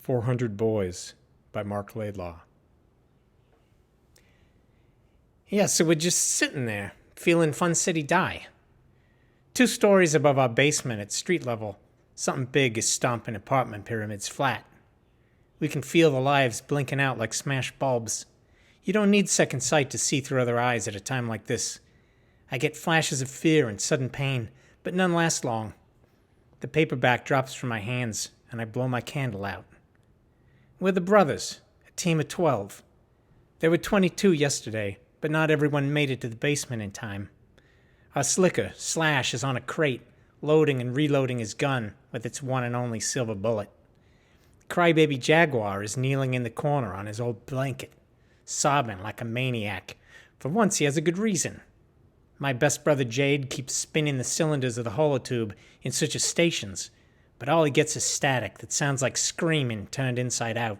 400 Boys by Mark Laidlaw. Yeah, so we're just sitting there, feeling Fun City die. 2 stories above our basement at street level, something big is stomping apartment pyramids flat. We can feel the lives blinking out like smashed bulbs. You don't need second sight to see through other eyes at a time like this. I get flashes of fear and sudden pain, but none last long. The paperback drops from my hands, and I blow my candle out. We're the brothers, a team of 12. There were 22 yesterday, but not everyone made it to the basement in time. Our slicker, Slash, is on a crate, loading and reloading his gun with its one and only silver bullet. Crybaby Jaguar is kneeling in the corner on his old blanket, sobbing like a maniac. For once he has a good reason. My best brother Jade keeps spinning the cylinders of the holotube in search of stations, but all he gets is static that sounds like screaming turned inside out.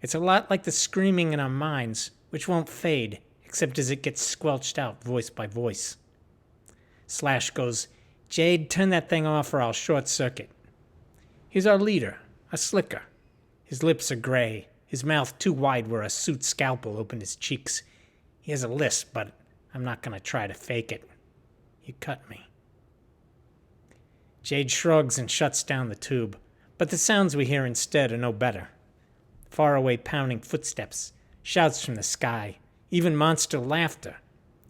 It's a lot like the screaming in our minds, which won't fade, except as it gets squelched out voice by voice. Slash goes, "Jade, turn that thing off or I'll short circuit." He's our leader, a slicker. His lips are gray, his mouth too wide where a suit scalpel opened his cheeks. He has a lisp, but I'm not going to try to fake it. You cut me. Jade shrugs and shuts down the tube, but the sounds we hear instead are no better. Faraway pounding footsteps, shouts from the sky, even monster laughter.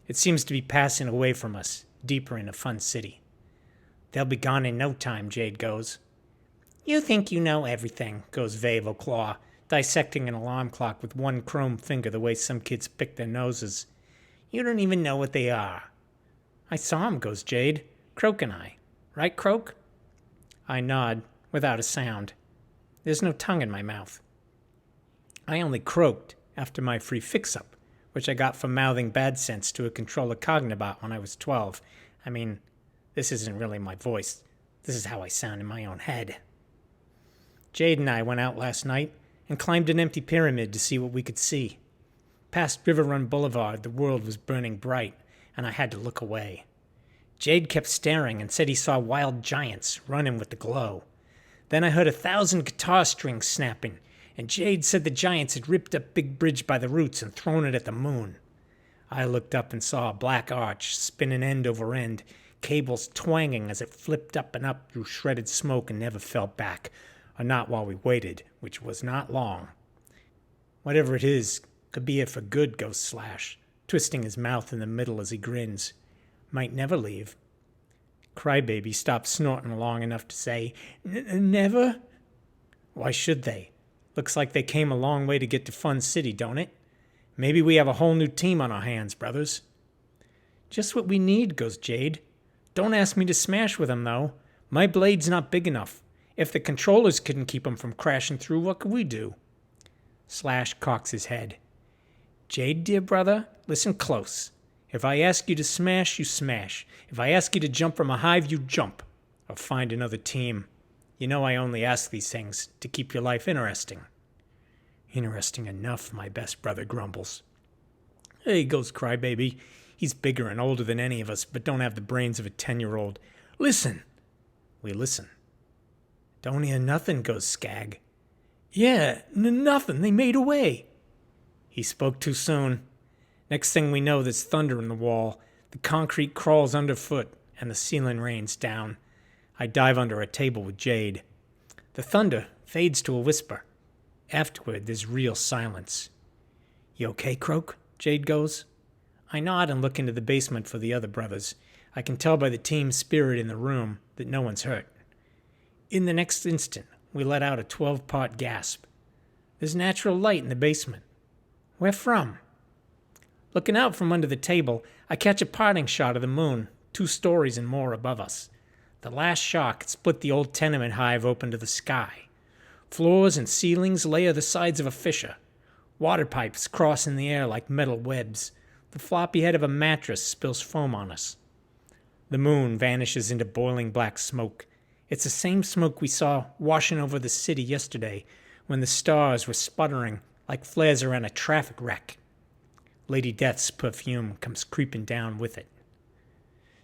It seems to be passing away from us, deeper into Fun City. "They'll be gone in no time," Jade goes. "You think you know everything," goes Vave Claw, dissecting an alarm clock with one chrome finger the way some kids pick their noses. "You don't even know what they are." "I saw him," goes Jade. "Croak and I. Right, Croak?" I nod, without a sound. There's no tongue in my mouth. I only croaked after my free fix-up, which I got for mouthing bad sense to a controller Cognibot when I was 12. I mean, this isn't really my voice. This is how I sound in my own head. Jade and I went out last night and climbed an empty pyramid to see what we could see. Past River Run Boulevard, the world was burning bright, and I had to look away. Jade kept staring and said he saw wild giants running with the glow. Then I heard 1,000 guitar strings snapping, and Jade said the giants had ripped up Big Bridge by the roots and thrown it at the moon. I looked up and saw a black arch spinning end over end, cables twanging as it flipped up and up through shredded smoke and never fell back, or not while we waited, which was not long. "Whatever it is, could be here for good," goes Slash, twisting his mouth in the middle as he grins. "Might never leave." Crybaby stopped snorting long enough to say, "Never?" "Why should they? Looks like they came a long way to get to Fun City, don't it? Maybe we have a whole new team on our hands, brothers." "Just what we need," goes Jade. "Don't ask me to smash with them, though. My blade's not big enough. If the controllers couldn't keep them from crashing through, what could we do?" Slash cocks his head. "Jade, dear brother, listen close. If I ask you to smash, you smash. If I ask you to jump from a hive, you jump. Or find another team. You know I only ask these things to keep your life interesting." "Interesting enough," my best brother grumbles. "Hey," goes Crybaby. He's bigger and older than any of us, but don't have the brains of a 10-year-old. "Listen." We listen. "Don't hear nothing," goes Skag. "Yeah, nothing. They made away." He spoke too soon. Next thing we know, there's thunder in the wall. The concrete crawls underfoot, and the ceiling rains down. I dive under a table with Jade. The thunder fades to a whisper. Afterward, there's real silence. "You okay, Croak?" Jade goes. I nod and look into the basement for the other brothers. I can tell by the team spirit in the room that no one's hurt. In the next instant, we let out a 12-part gasp. There's natural light in the basement. Where from? Looking out from under the table, I catch a parting shot of the moon, 2 stories and more above us. The last shock split the old tenement hive open to the sky. Floors and ceilings layer the sides of a fissure. Water pipes cross in the air like metal webs. The floppy head of a mattress spills foam on us. The moon vanishes into boiling black smoke. It's the same smoke we saw washing over the city yesterday when the stars were sputtering like flares around a traffic wreck. Lady Death's perfume comes creeping down with it.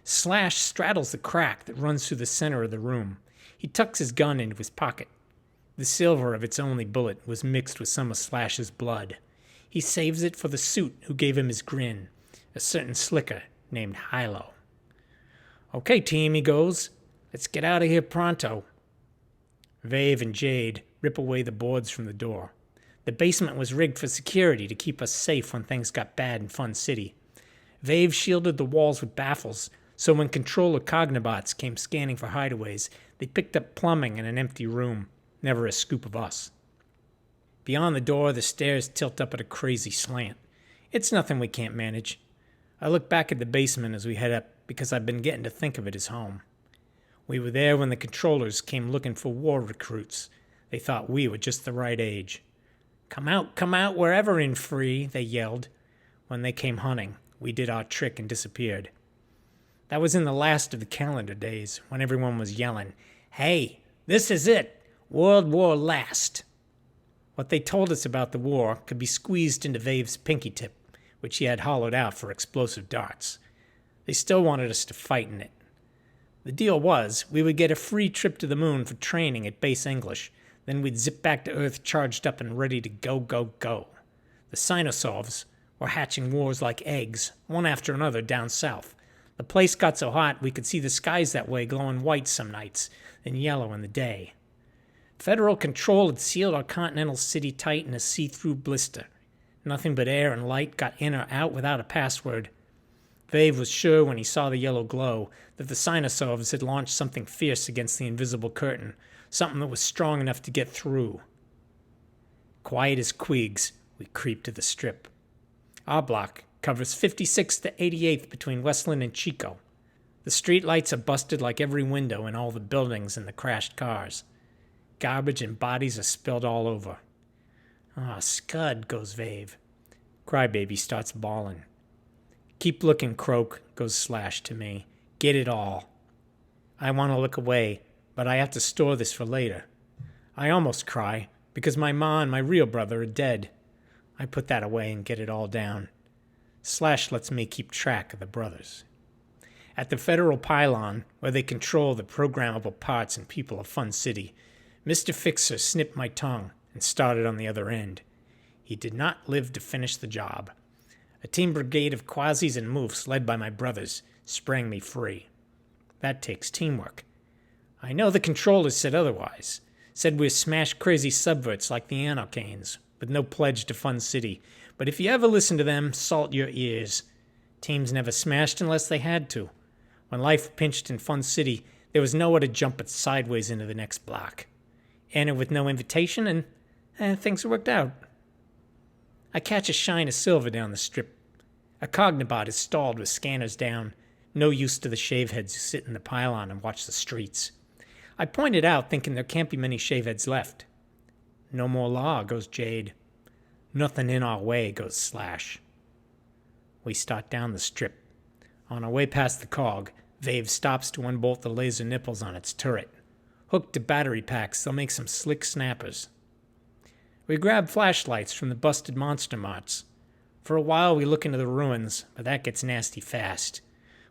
Slash straddles the crack that runs through the center of the room. He tucks his gun into his pocket. The silver of its only bullet was mixed with some of Slash's blood. He saves it for the suit who gave him his grin, a certain slicker named Hilo. "Okay, team," he goes. "Let's get out of here pronto." Vave and Jade rip away the boards from the door. The basement was rigged for security to keep us safe when things got bad in Fun City. Vave shielded the walls with baffles, so when controller Cognibots came scanning for hideaways, they picked up plumbing in an empty room. Never a scoop of us. Beyond the door, the stairs tilt up at a crazy slant. It's nothing we can't manage. I look back at the basement as we head up because I've been getting to think of it as home. We were there when the controllers came looking for war recruits. They thought we were just the right age. Come out, wherever in free," they yelled. When they came hunting, we did our trick and disappeared. That was in the last of the calendar days, when everyone was yelling, "Hey, this is it! World War Last!" What they told us about the war could be squeezed into Vave's pinky tip, which he had hollowed out for explosive darts. They still wanted us to fight in it. The deal was, we would get a free trip to the moon for training at base English, then we'd zip back to Earth charged up and ready to go, go, go. The Sinosovs were hatching wars like eggs, one after another down south. The place got so hot we could see the skies that way glowing white some nights, and yellow in the day. Federal control had sealed our continental city tight in a see-through blister. Nothing but air and light got in or out without a password. Vave was sure when he saw the yellow glow that the Sinosovs had launched something fierce against the invisible curtain, something that was strong enough to get through. Quiet as quigs, we creep to the strip. Our block covers 56th to 88th between Westland and Chico. The street lights are busted like every window in all the buildings and the crashed cars. Garbage and bodies are spilled all over. "Ah, Scud," goes Vave. Crybaby starts bawling. "Keep looking, Croak," goes Slash to me. "Get it all." I want to look away, but I have to store this for later. I almost cry, because my ma and my real brother are dead. I put that away and get it all down. Slash lets me keep track of the brothers. At the federal pylon, where they control the programmable parts and people of Fun City, Mr. Fixer snipped my tongue and started on the other end. He did not live to finish the job. A team brigade of quasis and moofs led by my brothers sprang me free. That takes teamwork. I know the controllers said otherwise. Said we're smash-crazy subverts like the Anarchanes, with no pledge to Fun City. But if you ever listen to them, salt your ears. Teams never smashed unless they had to. When life pinched in Fun City, there was nowhere to jump but sideways into the next block. Enter with no invitation, and things worked out. I catch a shine of silver down the strip. A Cognibot is stalled with scanners down, no use to the shaveheads who sit in the pylon and watch the streets. I point it out, thinking there can't be many shaveheads left. "No more law," goes Jade. "Nothing in our way," goes Slash. We start down the strip. On our way past the cog, Vave stops to unbolt the laser nipples on its turret. Hooked to battery packs, they'll make some slick snappers. We grab flashlights from the busted monster marts. For a while we look into the ruins, but that gets nasty fast.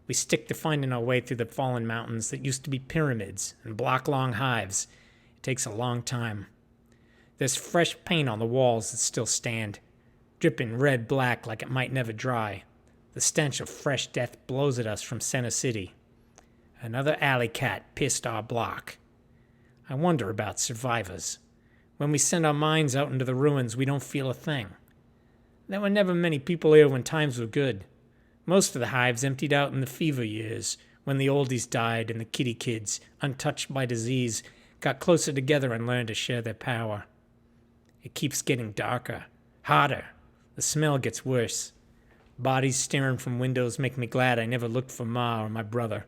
We stick to finding our way through the fallen mountains that used to be pyramids and block-long hives. It takes a long time. There's fresh paint on the walls that still stand, dripping red-black like it might never dry. The stench of fresh death blows at us from Center City. Another alley cat pissed our block. I wonder about survivors. When we send our minds out into the ruins, we don't feel a thing. There were never many people here when times were good. Most of the hives emptied out in the fever years, when the oldies died and the kitty kids, untouched by disease, got closer together and learned to share their power. It keeps getting darker, hotter. The smell gets worse. Bodies staring from windows make me glad I never looked for Ma or my brother.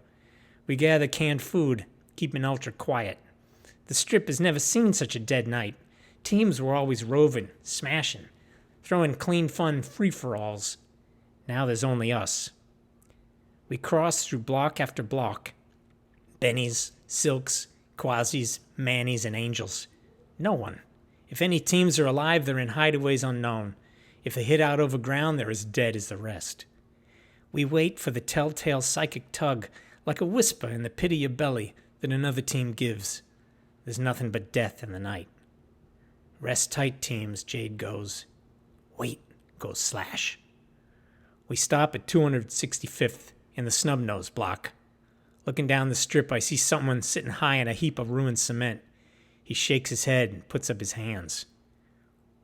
We gather canned food, keeping ultra quiet. The strip has never seen such a dead night. Teams were always roving, smashing, throwing clean fun free-for-alls. Now there's only us. We cross through block after block. Bennies, Silks, Quasis, Mannies, and Angels. No one. If any teams are alive, they're in hideaways unknown. If they hid out over ground, they're as dead as the rest. We wait for the telltale psychic tug, like a whisper in the pit of your belly that another team gives. There's nothing but death in the night. Rest tight, teams, Jade goes. Wait, goes Slash. We stop at 265th in the snub-nose block. Looking down the strip, I see someone sitting high on a heap of ruined cement. He shakes his head and puts up his hands.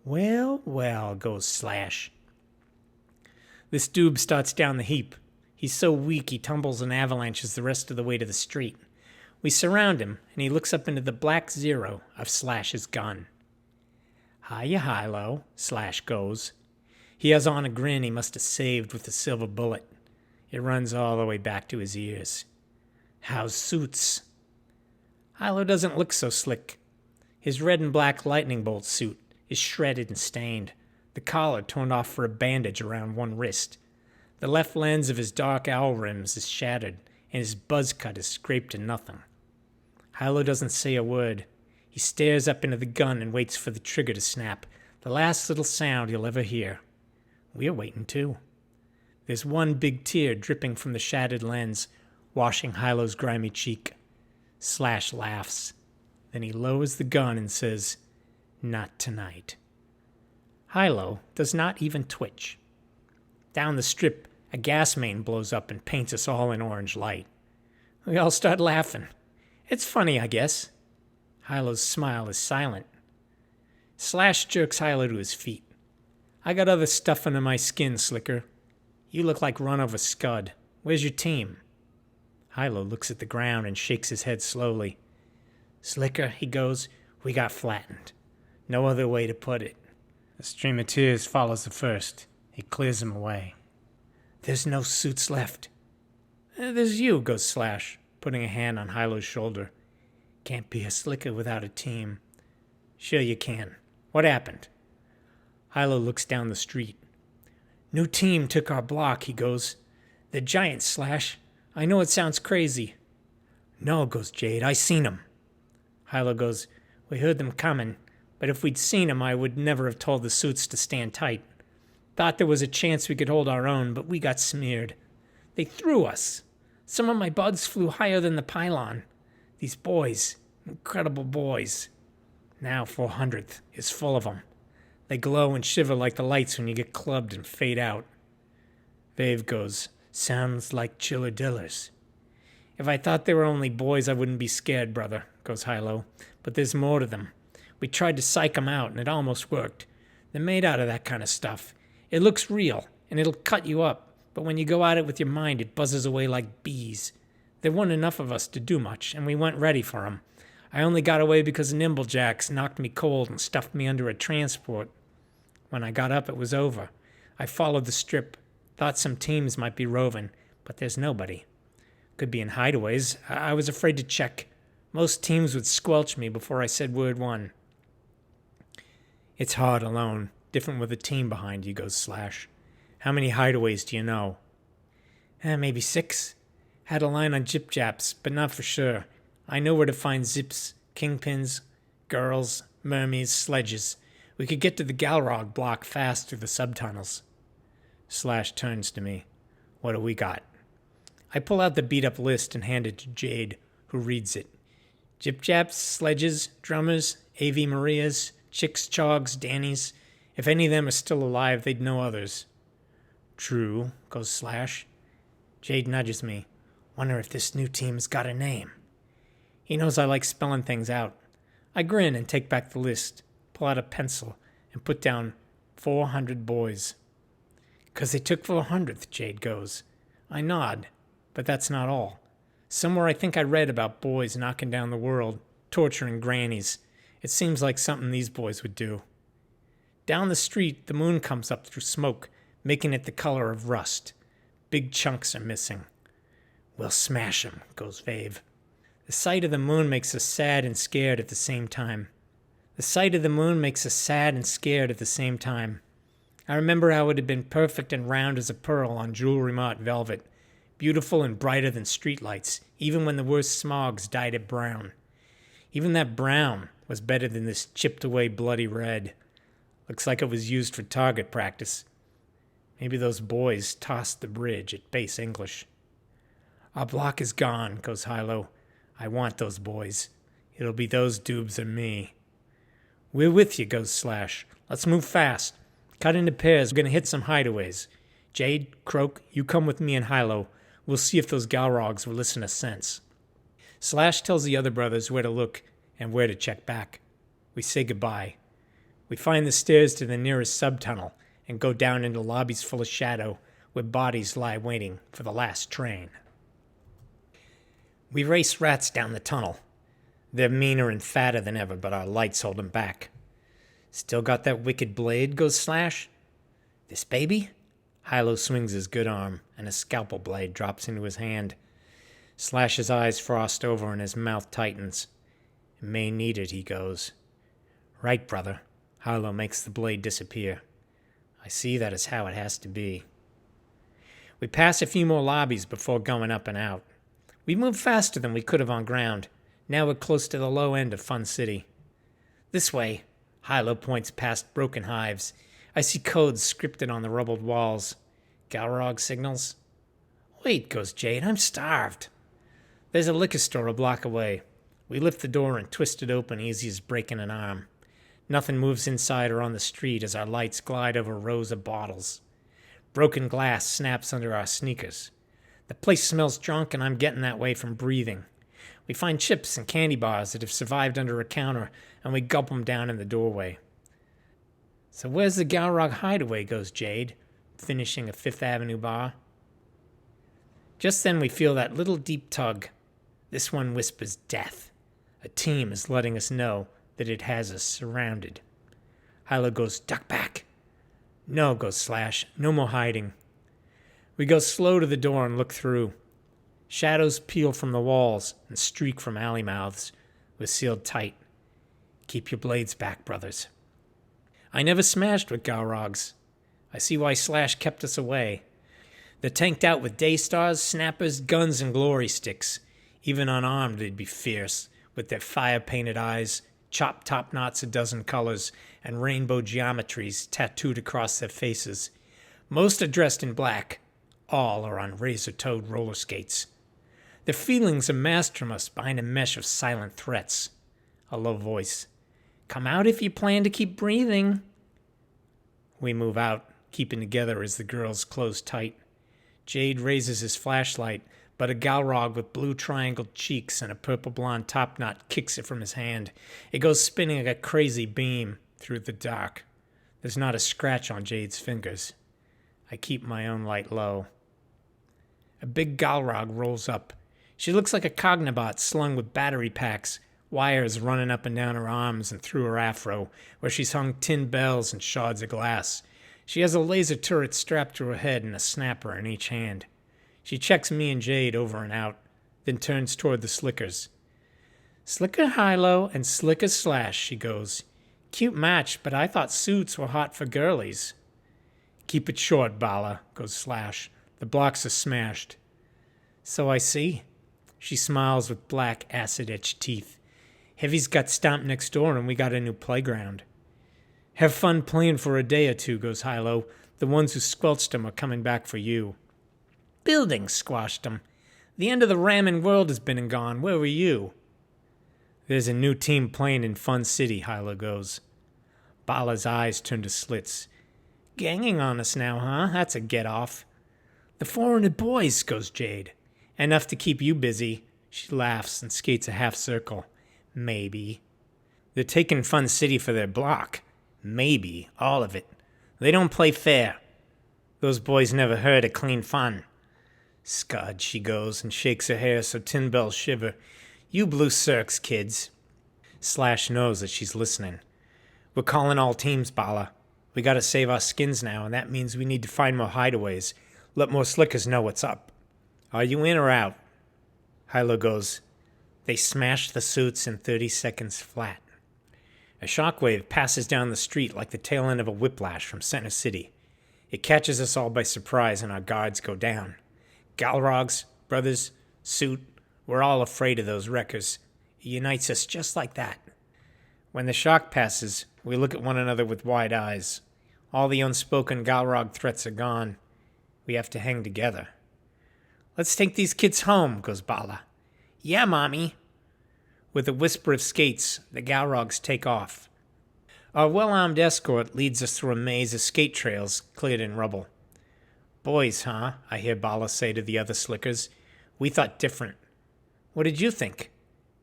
Well, well, goes Slash. This doob starts down the heap. He's so weak he tumbles and avalanches the rest of the way to the street. We surround him, and he looks up into the black zero of Slash's gun. Hiya, Hilo, Slash goes. He has on a grin he must have saved with the silver bullet. It runs all the way back to his ears. How's suits? Hilo doesn't look so slick. His red and black lightning bolt suit is shredded and stained, the collar torn off for a bandage around one wrist. The left lens of his dark owl rims is shattered, and his buzz cut is scraped to nothing. Hilo doesn't say a word. He stares up into the gun and waits for the trigger to snap, the last little sound he'll ever hear. We're waiting too. There's one big tear dripping from the shattered lens, washing Hilo's grimy cheek. Slash laughs. Then he lowers the gun and says, Not tonight. Hilo does not even twitch. Down the strip, a gas main blows up and paints us all in orange light. We all start laughing. It's funny, I guess. Hilo's smile is silent. Slash jerks Hilo to his feet. I got other stuff under my skin, Slicker. You look like run-over scud. Where's your team? Hilo looks at the ground and shakes his head slowly. Slicker, he goes, we got flattened. No other way to put it. A stream of tears follows the first. He clears them away. There's no suits left. There's you, goes Slash, putting a hand on Hilo's shoulder. Can't be a Slicker without a team. Sure you can. What happened? Hilo looks down the street. New team took our block, he goes. The giants, Slash. I know it sounds crazy. No, goes Jade, I seen 'em. Hilo goes, we heard them coming, but if we'd seen 'em, I would never have told the suits to stand tight. Thought there was a chance we could hold our own, but we got smeared. They threw us. Some of my buds flew higher than the pylon. These boys, incredible boys. Now 400th is full of 'em. They glow and shiver like the lights when you get clubbed and fade out. Vave goes, sounds like chilladillas. If I thought they were only boys, I wouldn't be scared, brother, goes Hilo. But there's more to them. We tried to psych 'em out, and it almost worked. They're made out of that kind of stuff. It looks real, and it'll cut you up, but when you go at it with your mind, it buzzes away like bees. There weren't enough of us to do much, and we weren't ready for 'em. I only got away because Nimblejacks knocked me cold and stuffed me under a transport. When I got up, it was over. I followed the strip, thought some teams might be roving, but there's nobody. Could be in hideaways. I was afraid to check. Most teams would squelch me before I said word one. It's hard alone, different with a team behind you, goes Slash. How many hideaways do you know? Maybe 6. Had a line on Jip Japs, but not for sure. I know where to find zips, kingpins, girls, mermies, sledges. We could get to the Galrog block fast through the subtunnels. Slash turns to me. What do we got? I pull out the beat-up list and hand it to Jade, who reads it. Jip Japs, sledges, drummers, A.V. Marias, chicks, chogs, Dannies. If any of them are still alive, they'd know others. True, goes Slash. Jade nudges me. Wonder if this new team's got a name. He knows I like spelling things out. I grin and take back the list, pull out a pencil, and put down 400 boys. 'Cause they took 400th, Jade goes. I nod, but that's not all. Somewhere I think I read about boys knocking down the world, torturing grannies. It seems like something these boys would do. Down the street, the moon comes up through smoke, making it the color of rust. Big chunks are missing. We'll smash 'em, goes Vave. The sight of the moon makes us sad and scared at the same time. The sight of the moon makes us sad and scared at the same time. I remember how it had been perfect and round as a pearl on Jewelry Mart velvet, beautiful and brighter than streetlights, even when the worst smogs dyed it brown. Even that brown was better than this chipped-away bloody red. Looks like it was used for target practice. Maybe those boys tossed the bridge at base English. Our block is gone, goes Hilo. I want those boys. It'll be those dubs or me. We're with you, goes Slash. Let's move fast. Cut into pairs. We're gonna hit some hideaways. Jade, Croak, you come with me and Hilo. We'll see if those Galrogs will listen to sense. Slash tells the other brothers where to look and where to check back. We say goodbye. We find the stairs to the nearest subtunnel and go down into lobbies full of shadow where bodies lie waiting for the last train. We race rats down the tunnel. They're meaner and fatter than ever, but our lights hold them back. Still got that wicked blade, goes Slash. This baby? Hilo swings his good arm, and a scalpel blade drops into his hand. Slash's eyes frost over and his mouth tightens. It may need it, he goes. Right, brother. Hilo makes the blade disappear. I see that is how it has to be. We pass a few more lobbies before going up and out. We moved faster than we could have on ground. Now we're close to the low end of Fun City. This way. Hilo points past broken hives. I see codes scripted on the rubbled walls. Galrog signals. Wait, goes Jade, I'm starved. There's a liquor store a block away. We lift the door and twist it open easy as breaking an arm. Nothing moves inside or on the street as our lights glide over rows of bottles. Broken glass snaps under our sneakers. The place smells drunk and I'm getting that way from breathing. We find chips and candy bars that have survived under a counter and we gulp them down in the doorway. So where's the Galrog hideaway, goes Jade, finishing a Fifth Avenue bar. Just then we feel that little deep tug. This one whispers death. A team is letting us know that it has us surrounded. Hilo goes, duck back. No, goes Slash, no more hiding. We go slow to the door and look through. Shadows peel from the walls and streak from alley mouths. We're sealed tight. Keep your blades back, brothers. I never smashed with Galrogs. I see why Slash kept us away. They're tanked out with Daystars, Snappers, guns, and glory sticks. Even unarmed, they'd be fierce, with their fire-painted eyes, chopped top knots a dozen colors, and rainbow geometries tattooed across their faces. Most are dressed in black. All are on razor-toed roller skates. Their feelings are masked from us behind a mesh of silent threats. A low voice. Come out if you plan to keep breathing. We move out, keeping together as the girls close tight. Jade raises his flashlight, but a Galrog with blue triangled cheeks and a purple blonde top knot kicks it from his hand. It goes spinning like a crazy beam through the dark. There's not a scratch on Jade's fingers. I keep my own light low. A big Galrog rolls up. She looks like a Cognobot slung with battery packs, wires running up and down her arms and through her afro, where she's hung tin bells and shards of glass. She has a laser turret strapped to her head and a snapper in each hand. She checks me and Jade over and out, then turns toward the Slickers. Slicker Hilo and Slicker Slash, she goes. Cute match, but I thought suits were hot for girlies. Keep it short, Bala, goes Slash. The blocks are smashed. So I see. She smiles with black, acid-etched teeth. Heavy's got stomped next door and we got a new playground. Have fun playing for a day or two, goes Hilo. The ones who squelched them are coming back for you. Buildings squashed them. The end of the ramen world has been and gone. Where were you? There's a new team playing in Fun City, Hilo goes. Bala's eyes turn to slits. Ganging on us now, huh? That's a get-off. The 400 boys, goes Jade. Enough to keep you busy. She laughs and skates a half circle. Maybe. They're taking Fun City for their block. Maybe. All of it. They don't play fair. Those boys never heard of clean fun. Scud, she goes and shakes her hair so tin bells shiver. You blue circs, kids. Slash knows that she's listening. We're calling all teams, Bala. We gotta save our skins now, and that means we need to find more hideaways. Let more Slickers know what's up. Are you in or out? Hilo goes. They smashed the suits in 30 seconds flat. A shockwave passes down the street like the tail end of a whiplash from Center City. It catches us all by surprise and our guards go down. Galrogs, brothers, suit, we're all afraid of those wreckers. It unites us just like that. When the shock passes, we look at one another with wide eyes. All the unspoken Galrog threats are gone. We have to hang together. Let's take these kids home, goes Bala. Yeah, Mommy. With a whisper of skates, the Galrogs take off. Our well-armed escort leads us through a maze of skate trails cleared in rubble. Boys, huh? I hear Bala say to the other slickers. We thought different. What did you think?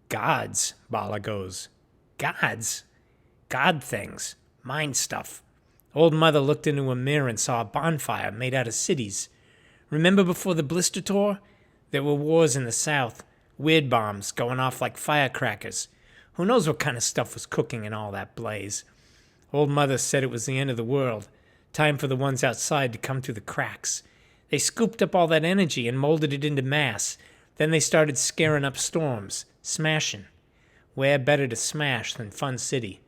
Gods, Bala goes. Gods? God things. Mind stuff. Old Mother looked into a mirror and saw a bonfire made out of cities. Remember before the blister tour? There were wars in the South. Weird bombs going off like firecrackers. Who knows what kind of stuff was cooking in all that blaze? Old Mother said it was the end of the world. Time for the ones outside to come through the cracks. They scooped up all that energy and molded it into mass. Then they started scaring up storms. Smashing. Where better to smash than Fun City?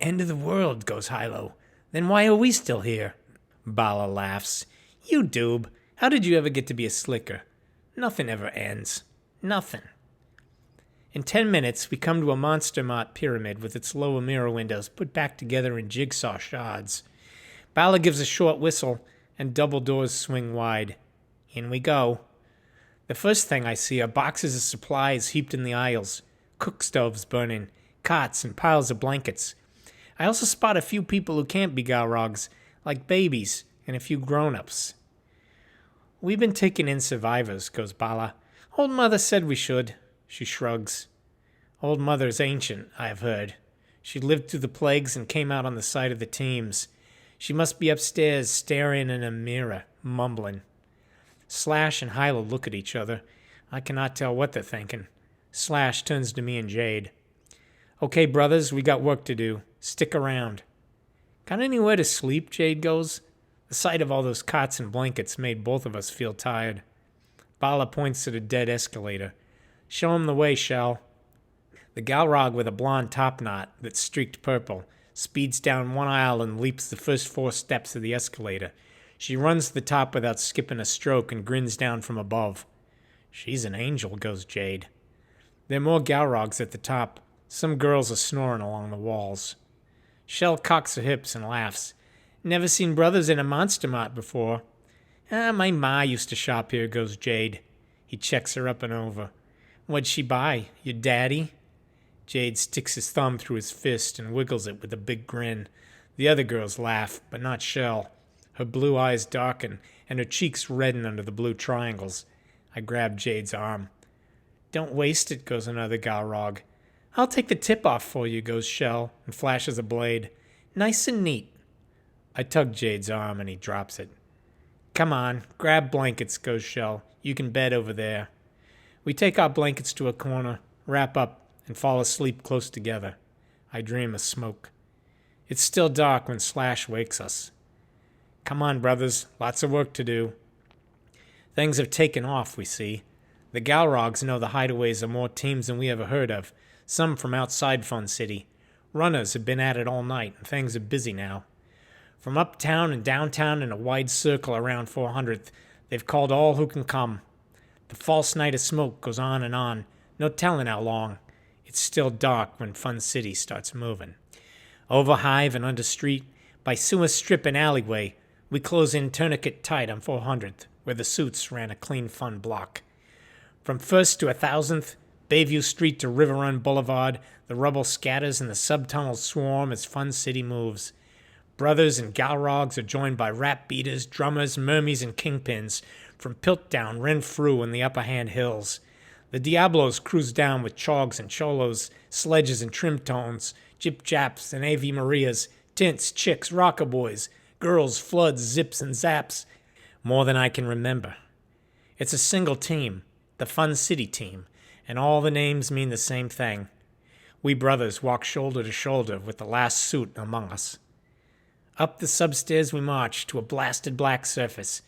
End of the world, goes Hilo. Then why are we still here? Bala laughs. You doob. How did you ever get to be a slicker? Nothing ever ends. Nothing. In 10 minutes, we come to a Monster Mart pyramid with its lower mirror windows put back together in jigsaw shards. Bala gives a short whistle, and double doors swing wide. In we go. The first thing I see are boxes of supplies heaped in the aisles, cook stoves burning, cots, and piles of blankets. I also spot a few people who can't be Galrogs, like babies, and a few grown-ups. We've been taking in survivors, goes Bala. Old Mother said we should. She shrugs. Old Mother's ancient, I've heard. She lived through the plagues and came out on the side of the teams. She must be upstairs staring in a mirror, mumbling. Slash and Hilo look at each other. I cannot tell what they're thinking. Slash turns to me and Jade. Okay, brothers, we got work to do. Stick around. Got anywhere to sleep, Jade goes. The sight of all those cots and blankets made both of us feel tired. Bala points to the dead escalator. Show him the way, Shell. The Galrog with a blonde topknot that's streaked purple speeds down one aisle and leaps the first 4 steps of the escalator. She runs to the top without skipping a stroke and grins down from above. She's an angel, goes Jade. There are more Galrogs at the top. Some girls are snoring along the walls. Shell cocks her hips and laughs. Never seen brothers in a Monster Mart before. My ma used to shop here, goes Jade. He checks her up and over. What'd she buy? Your daddy? Jade sticks his thumb through his fist and wiggles it with a big grin. The other girls laugh, but not Shell. Her blue eyes darken, and her cheeks redden under the blue triangles. I grab Jade's arm. Don't waste it, goes another Galrog. I'll take the tip off for you, goes Shell, and flashes a blade. Nice and neat. I tug Jade's arm, and he drops it. Come on, grab blankets, goes Shell. You can bed over there. We take our blankets to a corner, wrap up, and fall asleep close together. I dream of smoke. It's still dark when Slash wakes us. Come on, brothers, lots of work to do. Things have taken off, we see. The Galrogs know the hideaways of more teams than we ever heard of, some from outside Fun City. Runners have been at it all night, and things are busy now. From uptown and downtown in a wide circle around 400th, they've called all who can come. The false night of smoke goes on, no telling how long. It's still dark when Fun City starts moving. Over Hive and under street, by sewer strip and alleyway, we close in tourniquet tight on 400th, where the suits ran a clean fun block. From 1st to 1000th, Bayview Street to River Run Boulevard, the rubble scatters and the subtunnels swarm as Fun City moves. Brothers and Galrogs are joined by rap beaters, drummers, mermies, and kingpins from Piltdown, Renfrew, and the Upper Hand Hills. The Diablos cruise down with chogs and cholos, sledges and trim tones, jip-japs and A.V. Marias, tints, chicks, rockaboys, girls, floods, zips, and zaps. More than I can remember. It's a single team, the Fun City team, and all the names mean the same thing. We brothers walk shoulder to shoulder with the last suit among us. Up the substairs we march to a blasted black surface.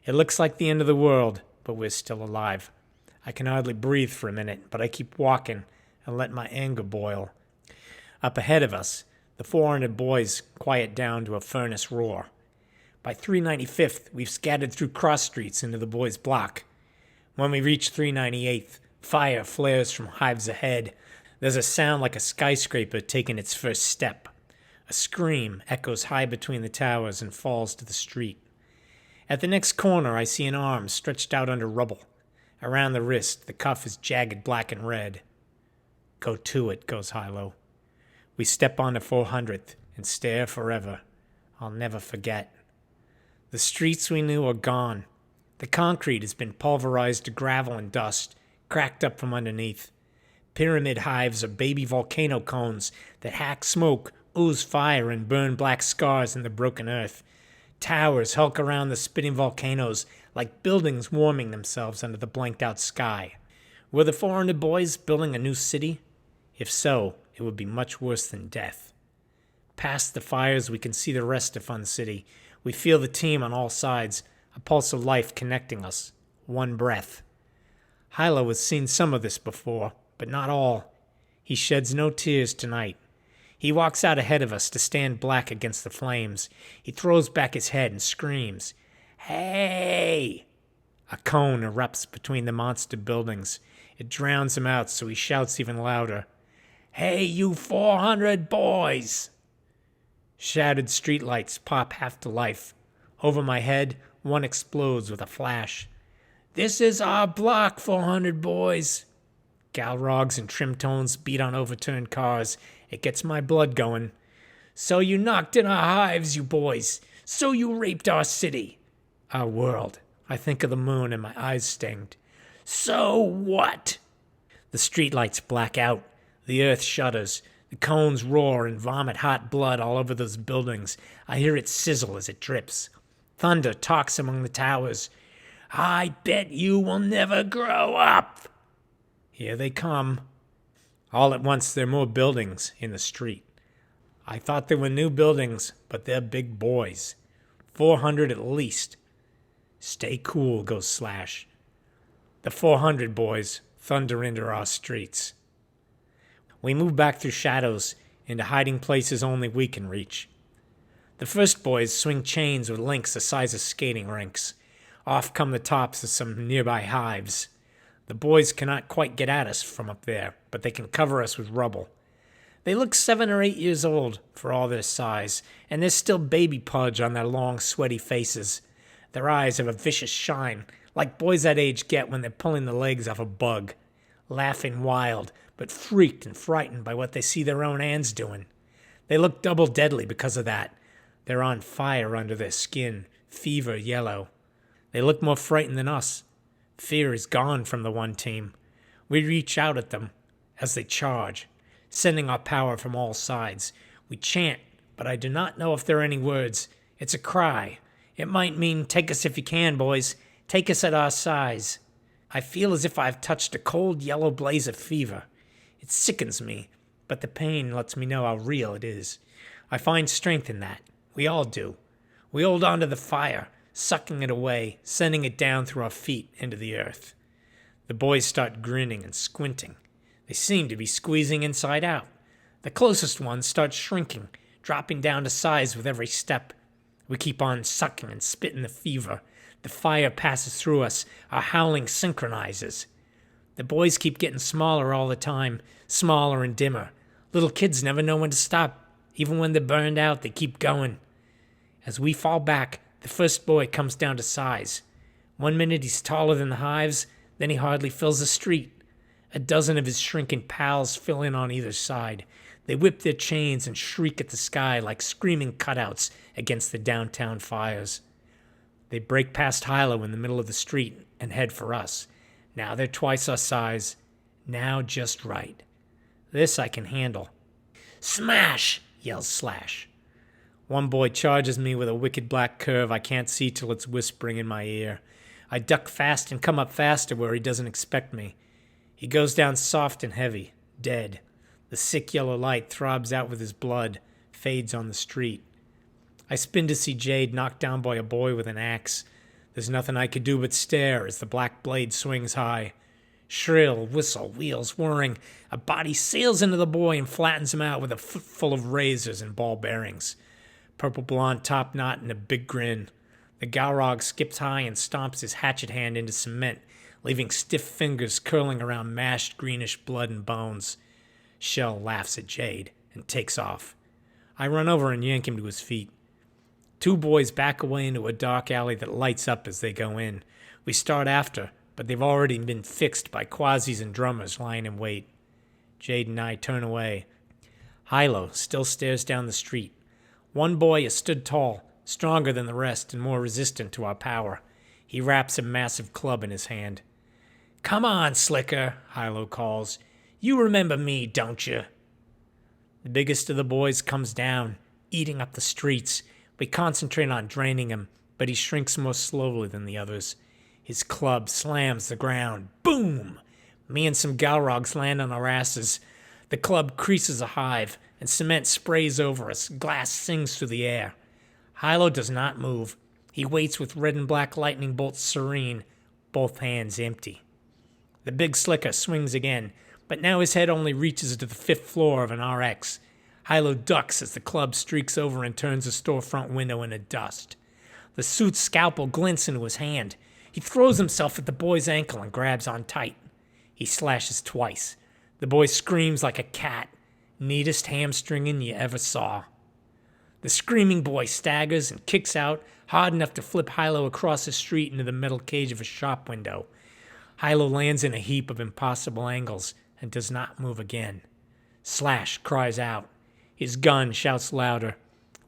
It looks like the end of the world, but we're still alive. I can hardly breathe for a minute, but I keep walking and let my anger boil. Up ahead of us, the 400 boys quiet down to a furnace roar. By 395th, we've scattered through cross streets into the boys' block. When we reach 398th, fire flares from hives ahead. There's a sound like a skyscraper taking its first step. A scream echoes high between the towers and falls to the street. At the next corner, I see an arm stretched out under rubble. Around the wrist, the cuff is jagged black and red. Go to it, goes Hilo. We step on the 400th and stare forever. I'll never forget. The streets we knew are gone. The concrete has been pulverized to gravel and dust, cracked up from underneath. Pyramid hives are baby volcano cones that hack smoke, ooze fire, and burn black scars in the broken earth. Towers hulk around the spitting volcanoes like buildings warming themselves under the blanked-out sky. Were the 400 boys building a new city? If so, it would be much worse than death. Past the fires, we can see the rest of Fun City. We feel the team on all sides, a pulse of life connecting us. One breath. Hilo has seen some of this before, but not all. He sheds no tears tonight. He walks out ahead of us to stand black against the flames. He throws back his head and screams, "Hey!" A cone erupts between the monster buildings. It drowns him out, so he shouts even louder, "Hey, you 400 boys!" Shattered streetlights pop half to life. Over my head, one explodes with a flash. "This is our block, 400 boys!" Galrogs and trim tones beat on overturned cars. It gets my blood going. "So you knocked in our hives, you boys. So you raped our city." Our world. I think of the moon and my eyes stinged. "So what?" The streetlights black out. The earth shudders. The cones roar and vomit hot blood all over those buildings. I hear it sizzle as it drips. Thunder talks among the towers. "I bet you will never grow up." Here they come. All at once there are more buildings in the street. I thought they were new buildings, but they're big boys. 400 at least. "Stay cool," goes Slash. The 400 boys thunder into our streets. We move back through shadows into hiding places only we can reach. The first boys swing chains with links the size of skating rinks. Off come the tops of some nearby hives. The boys cannot quite get at us from up there, but they can cover us with rubble. They look 7 or 8 years old for all their size, and there's still baby pudge on their long, sweaty faces. Their eyes have a vicious shine, like boys that age get when they're pulling the legs off a bug. Laughing wild, but freaked and frightened by what they see their own hands doing. They look double deadly because of that. They're on fire under their skin, fever yellow. They look more frightened than us. Fear is gone from the one team. We reach out at them as they charge, sending our power from all sides. We chant, but I do not know if there are any words. It's a cry. It might mean, "Take us if you can, boys. Take us at our size." I feel as if I've touched a cold yellow blaze of fever. It sickens me, but the pain lets me know how real it is. I find strength in that. We all do. We hold on to the fire, sucking it away, sending it down through our feet into the earth. The boys start grinning and squinting. They seem to be squeezing inside out. The closest ones start shrinking, dropping down to size with every step. We keep on sucking and spitting the fever. The fire passes through us. Our howling synchronizes. The boys keep getting smaller all the time, smaller and dimmer. Little kids never know when to stop. Even when they're burned out, they keep going. As we fall back, the first boy comes down to size. 1 minute he's taller than the hives, then he hardly fills the street. A dozen of his shrinking pals fill in on either side. They whip their chains and shriek at the sky like screaming cutouts against the downtown fires. They break past Hilo in the middle of the street and head for us. Now they're twice our size. Now just right. This I can handle. "Smash!" yells Slash. One boy charges me with a wicked black curve I can't see till it's whispering in my ear. I duck fast and come up faster where he doesn't expect me. He goes down soft and heavy, dead. The sick yellow light throbs out with his blood, fades on the street. I spin to see Jade knocked down by a boy with an axe. There's nothing I could do but stare as the black blade swings high. Shrill whistle, wheels whirring. A body sails into the boy and flattens him out with a foot full of razors and ball bearings. Purple blonde top knot and a big grin. The Galrog skips high and stomps his hatchet hand into cement, leaving stiff fingers curling around mashed greenish blood and bones. Shell laughs at Jade and takes off. I run over and yank him to his feet. 2 boys back away into a dark alley that lights up as they go in. We start after, but they've already been fixed by quasis and drummers lying in wait. Jade and I turn away. Hilo still stares down the street. One boy has stood tall, stronger than the rest and more resistant to our power. He wraps a massive club in his hand. "Come on, Slicker," Hilo calls. "You remember me, don't you?" The biggest of the boys comes down, eating up the streets. We concentrate on draining him, but he shrinks more slowly than the others. His club slams the ground. Boom! Me and some Galrogs land on our asses. The club creases a hive, and cement sprays over us. Glass sings through the air. Hilo does not move. He waits with red and black lightning bolts serene, both hands empty. The big Slicker swings again, but now his head only reaches to the 5th floor of an RX. Hilo ducks as the club streaks over and turns a storefront window into dust. The suit's scalpel glints into his hand. He throws himself at the boy's ankle and grabs on tight. He slashes twice. The boy screams like a cat. Neatest hamstringing you ever saw. The screaming boy staggers and kicks out hard enough to flip Hilo across the street into the metal cage of a shop window. Hilo lands in a heap of impossible angles and does not move again. Slash cries out. His gun shouts louder.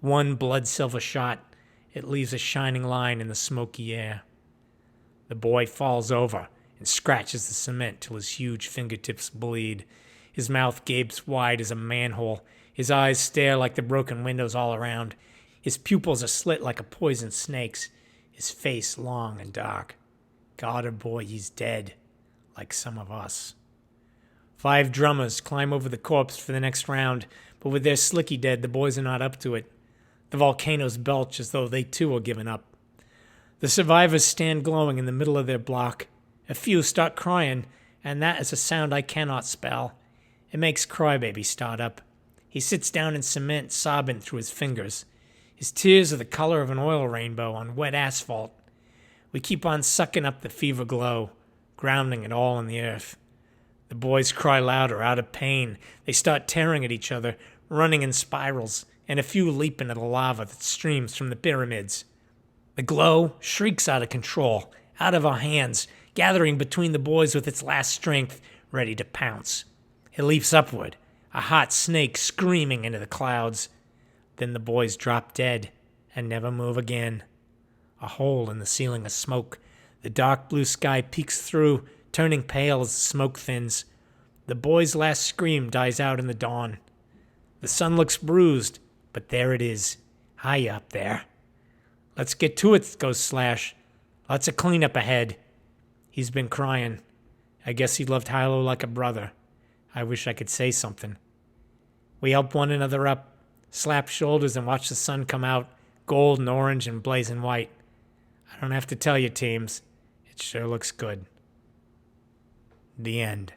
One blood-silver shot. It leaves a shining line in the smoky air. The boy falls over and scratches the cement till his huge fingertips bleed. His mouth gapes wide as a manhole. His eyes stare like the broken windows all around. His pupils are slit like a poisoned snake's. His face long and dark. God, or boy, he's dead, like some of us. 5 drummers climb over the corpse for the next round, but with their slicky dead, the boys are not up to it. The volcanoes belch as though they too are giving up. The survivors stand glowing in the middle of their block. A few start crying, and that is a sound I cannot spell. It makes Crybaby start up. He sits down in cement, sobbing through his fingers. His tears are the color of an oil rainbow on wet asphalt. We keep on sucking up the fever glow, grounding it all in the earth. The boys cry louder, out of pain. They start tearing at each other, running in spirals, and a few leap into the lava that streams from the pyramids. The glow shrieks out of control, out of our hands, gathering between the boys with its last strength, ready to pounce. It leaps upward, a hot snake screaming into the clouds. Then the boys drop dead and never move again. A hole in the ceiling of smoke. The dark blue sky peeks through, turning pale as the smoke thins. The boy's last scream dies out in the dawn. The sun looks bruised, but there it is, high up there. "Let's get to it," goes Slash. "Lots of cleanup ahead." He's been crying. I guess he loved Hilo like a brother. I wish I could say something. We help one another up, slap shoulders and watch the sun come out, gold and orange and blazing white. I don't have to tell you, teams. It sure looks good. The end.